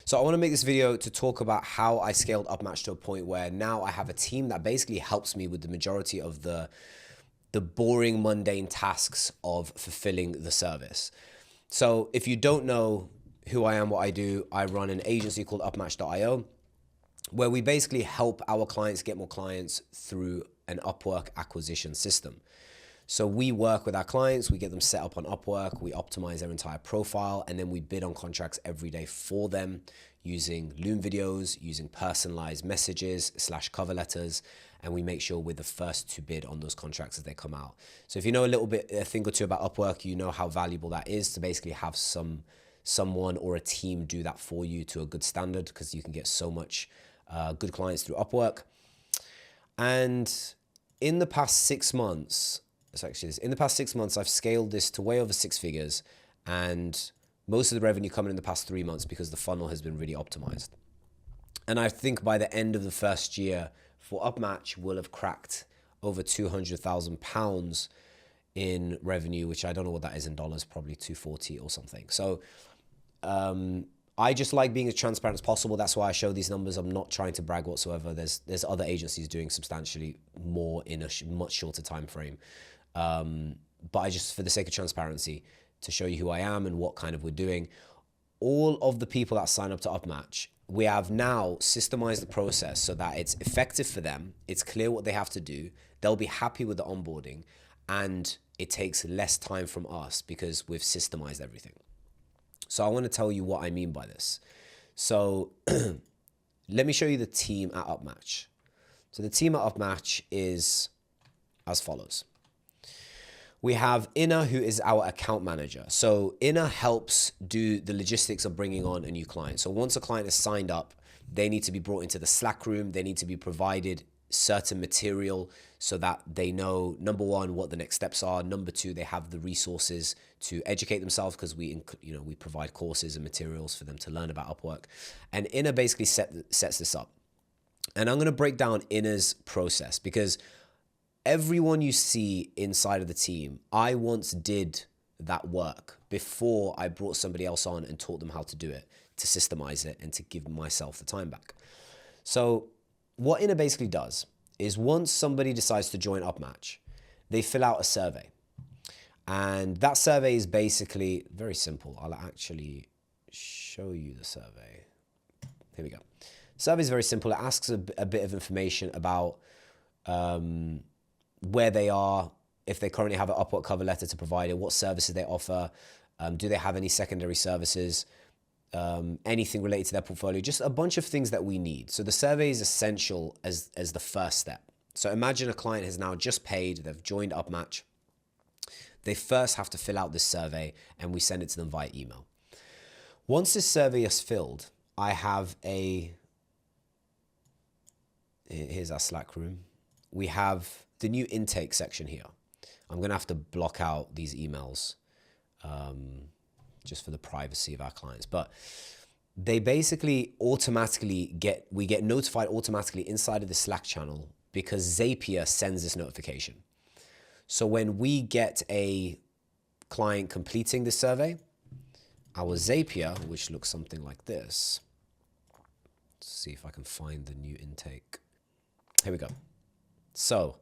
So I want to make this video to talk about how I scaled Upmatch to a point where now I have a team that basically helps me with the majority of the boring, mundane tasks of fulfilling the service. So if you don't know who I am, what I do, I run an agency called Upmatch.io, where we basically help our clients get more clients through an Upwork acquisition system. So we work with our clients, we get them set up on Upwork, we optimize their entire profile, and then we bid on contracts every day for them using Loom videos, using personalized messages / cover letters, and we make sure we're the first to bid on those contracts as they come out. So if you know a thing or two about Upwork, you know how valuable that is to basically have someone or a team do that for you to a good standard, because you can get so much good clients through Upwork. And in the past 6 months, I've scaled this to way over 6 figures, and most of the revenue coming in the past 3 months because the funnel has been really optimized. And I think by the end of the first year for Upmatch, we'll have cracked over £200,000 in revenue, which I don't know what that is in dollars, probably 240 or something. So I just like being as transparent as possible. That's why I show these numbers. I'm not trying to brag whatsoever. There's other agencies doing substantially more in a much shorter time frame. But I just, for the sake of transparency, to show you who I am and what kind of we're doing, all of the people that sign up to Upmatch, we have now systemized the process so that it's effective for them. It's clear what they have to do. They'll be happy with the onboarding, and it takes less time from us because we've systemized everything. So I want to tell you what I mean by this. So let me show you the team at Upmatch. So the team at Upmatch is as follows. We have Inna, who is our account manager. So Inna helps do the logistics of bringing on a new client. So once a client is signed up, they need to be brought into the Slack room. They need to be provided certain material so that they know, number one, what the next steps are. Number two, they have the resources to educate themselves, because we provide courses and materials for them to learn about Upwork. And Inna basically sets this up. And I'm going to break down Inna's process, because everyone you see inside of the team, I once did that work before I brought somebody else on and taught them how to do it, to systemize it, and to give myself the time back. So what Inna basically does is, once somebody decides to join Upmatch, they fill out a survey. And that survey is basically very simple. I'll actually show you the survey. Here we go. Survey is very simple. It asks a bit of information about where they are, if they currently have an Upwork cover letter to provide it, what services they offer, do they have any secondary services, anything related to their portfolio, just a bunch of things that we need. So the survey is essential as the first step. So imagine a client has now just paid, they've joined Upmatch. They first have to fill out this survey, and we send it to them via email. Once this survey is filled, I have here's our Slack room. We have the new intake section here. I'm going to have to block out these emails just for the privacy of our clients. But they basically we get notified automatically inside of the Slack channel, because Zapier sends this notification. So when we get a client completing the survey, our Zapier, which looks something like this, let's see if I can find the new intake. Here we go. So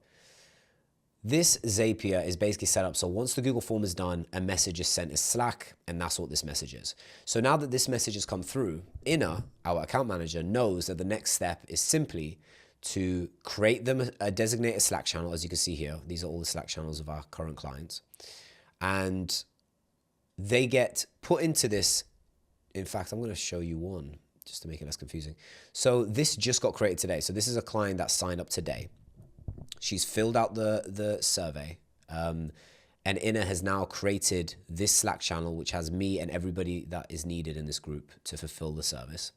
this Zapier is basically set up so once the Google form is done, a message is sent as Slack, and that's what this message is. So now that this message has come through, Inna, our account manager, knows that the next step is simply to create them a designated Slack channel. As you can see here, these are all the Slack channels of our current clients. And they get put into this. In fact, I'm going to show you one just to make it less confusing. So this just got created today. So this is a client that signed up today. She's filled out the survey, and Inna has now created this Slack channel, which has me and everybody that is needed in this group to fulfill the service.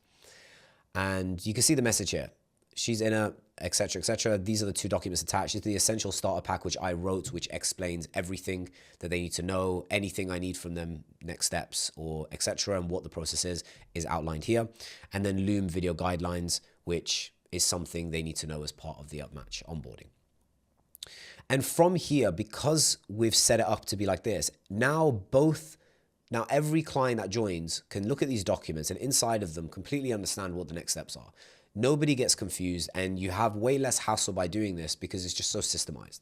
And you can see the message here. She's Inna, etc., etc. These are the 2 documents attached. It's the essential starter pack, which I wrote, which explains everything that they need to know, anything I need from them, next steps, or etc., and what the process is outlined here. And then Loom video guidelines, which is something they need to know as part of the Upmatch onboarding. And from here, because we've set it up to be like this, now both Now, every client that joins can look at these documents and inside of them completely understand what the next steps are. Nobody gets confused, and you have way less hassle by doing this because it's just so systemized.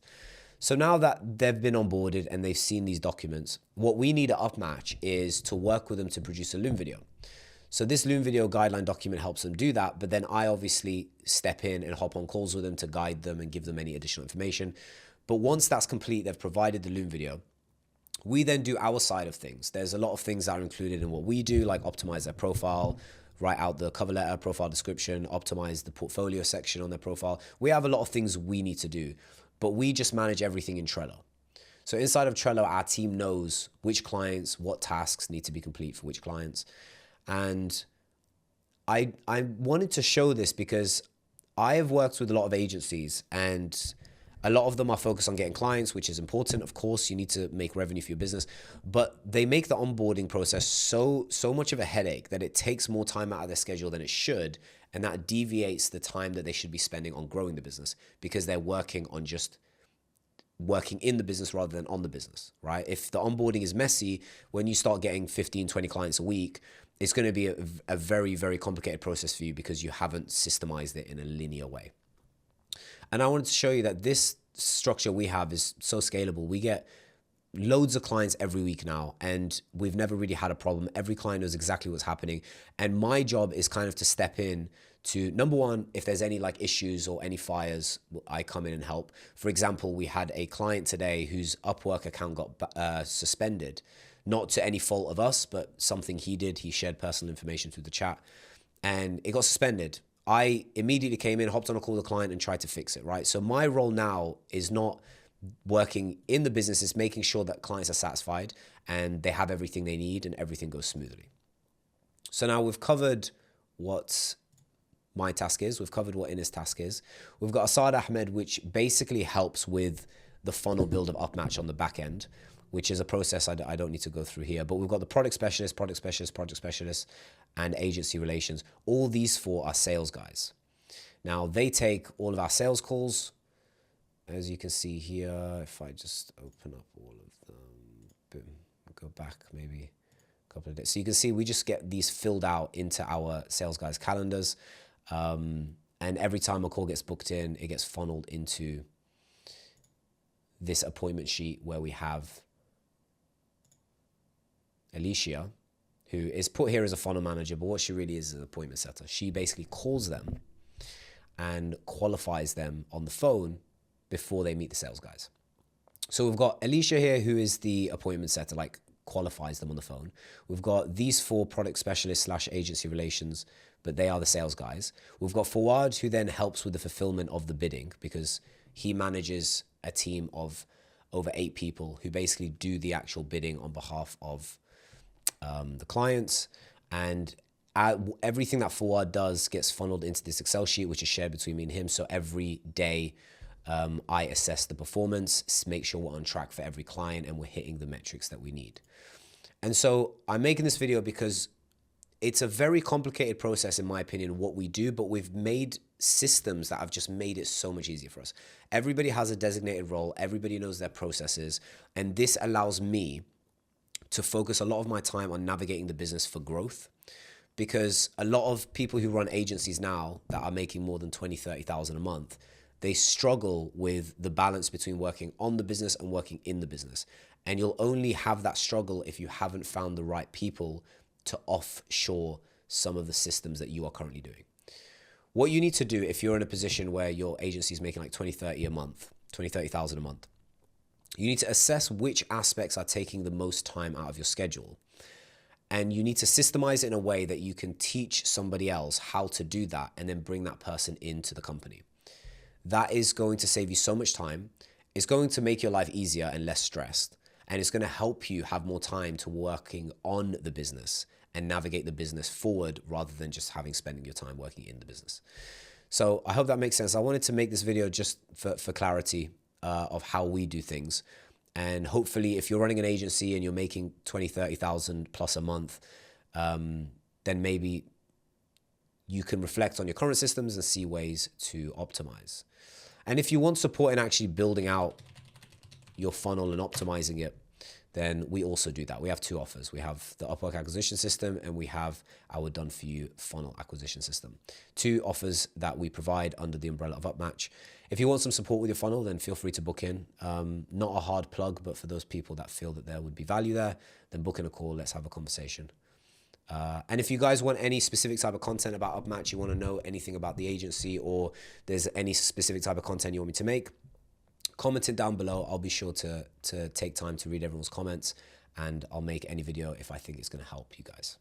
So now that they've been onboarded and they've seen these documents, what we need at Upmatch is to work with them to produce a Loom video. So this Loom video guideline document helps them do that, but then I obviously step in and hop on calls with them to guide them and give them any additional information. But once that's complete, they've provided the Loom video. We then do our side of things. There's a lot of things that are included in what we do, like optimize their profile, write out the cover letter, profile description, optimize the portfolio section on their profile. We have a lot of things we need to do, but we just manage everything in Trello. So inside of Trello, our team knows which clients, what tasks need to be complete for which clients. And I wanted to show this because I have worked with a lot of agencies, and a lot of them are focused on getting clients, which is important. Of course, you need to make revenue for your business, but they make the onboarding process so much of a headache that it takes more time out of their schedule than it should. And that deviates the time that they should be spending on growing the business because they're working in the business rather than on the business, right? If the onboarding is messy, when you start getting 15, 20 clients a week, it's going to be a very, very complicated process for you because you haven't systemized it in a linear way. And I wanted to show you that this structure we have is so scalable. We get loads of clients every week now, and we've never really had a problem. Every client knows exactly what's happening. And my job is kind of to step in to, number one, if there's any like issues or any fires, I come in and help. For example, we had a client today whose Upwork account got suspended, not to any fault of us, but something he did. He shared personal information through the chat and it got suspended. I immediately came in, hopped on a call with the client and tried to fix it, right? So my role now is not working in the business, it's making sure that clients are satisfied and they have everything they need and everything goes smoothly. So now we've covered what my task is, we've covered what Ines' task is. We've got Asad Ahmed, which basically helps with the funnel build of Upmatch on the back end, which is a process I don't need to go through here. But we've got the product specialist, and agency relations. All these four are sales guys. Now, they take all of our sales calls. As you can see here, if I just open up all of them, go back maybe a couple of days. So you can see we just get these filled out into our sales guys' calendars. And every time a call gets booked in, it gets funneled into this appointment sheet where we have Alicia, who is put here as a funnel manager, but what she really is an appointment setter. She basically calls them and qualifies them on the phone before they meet the sales guys. So we've got Alicia here, who is the appointment setter, like qualifies them on the phone. We've got these four product specialists / agency relations, but they are the sales guys. We've got Fawad, who then helps with the fulfillment of the bidding because he manages a team of over 8 people who basically do the actual bidding on behalf of the clients, and everything that Fawad does gets funneled into this Excel sheet, which is shared between me and him. So every day I assess the performance, make sure we're on track for every client and we're hitting the metrics that we need. And so I'm making this video because it's a very complicated process, in my opinion, what we do, but we've made systems that have just made it so much easier for us. Everybody has a designated role, everybody knows their processes, and this allows me to focus a lot of my time on navigating the business for growth, because a lot of people who run agencies now that are making more than 20, 30,000 a month, they struggle with the balance between working on the business and working in the business. And you'll only have that struggle if you haven't found the right people to offshore some of the systems that you are currently doing. What you need to do if you're in a position where your agency is making like 20, 30 a month, 20, 30,000 a month, you need to assess which aspects are taking the most time out of your schedule. And you need to systemize it in a way that you can teach somebody else how to do that and then bring that person into the company. That is going to save you so much time. It's going to make your life easier and less stressed. And it's going to help you have more time to working on the business and navigate the business forward rather than just spending your time working in the business. So I hope that makes sense. I wanted to make this video just for clarity of how we do things. And hopefully if you're running an agency and you're making 20, 30,000 plus a month, then maybe you can reflect on your current systems and see ways to optimize. And if you want support in actually building out your funnel and optimizing it, then we also do that. We have two offers. We have the Upwork acquisition system and we have our done for you funnel acquisition system. Two offers that we provide under the umbrella of Upmatch. If you want some support with your funnel, then feel free to book in. Not a hard plug, but for those people that feel that there would be value there, then book in a call. Let's have a conversation. And if you guys want any specific type of content about Upmatch, you want to know anything about the agency, or there's any specific type of content you want me to make, comment it down below. I'll be sure to take time to read everyone's comments, and I'll make any video if I think it's going to help you guys.